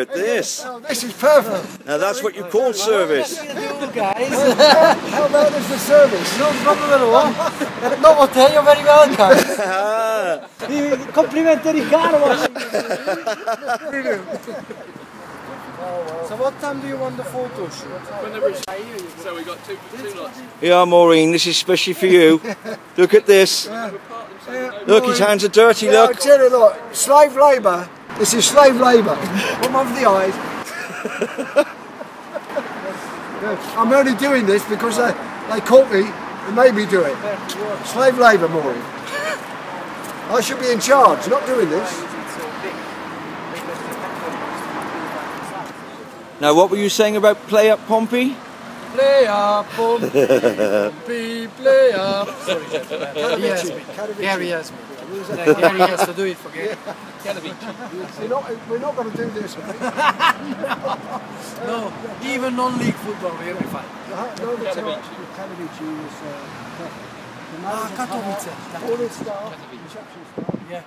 at this. Oh, this is perfect. Now that's what you call service. Guys. How about this for service? No problem at all. NOVOTEL, you're very welcome. Complimentary car wash. So what time do you want the photo shoot? So we got two lots. Yeah, Maureen, this is especially for you. Look at this. Look, his hands are dirty, I look. tell you, look, slave labour. This is slave labour. Come over the eyes. I'm only doing this because they caught me and made me do it. Slave labour, Maureen. I should be in charge, not doing this. Now, what were you saying about play up, Pompey? Play up, Pompey, play up. Sorry, he has me. Gary has me. Gary has to do it for Gary. We're not going to do this. No, even non-league football, we'll be fine. Katowice. All this stuff, reception stuff. Yeah.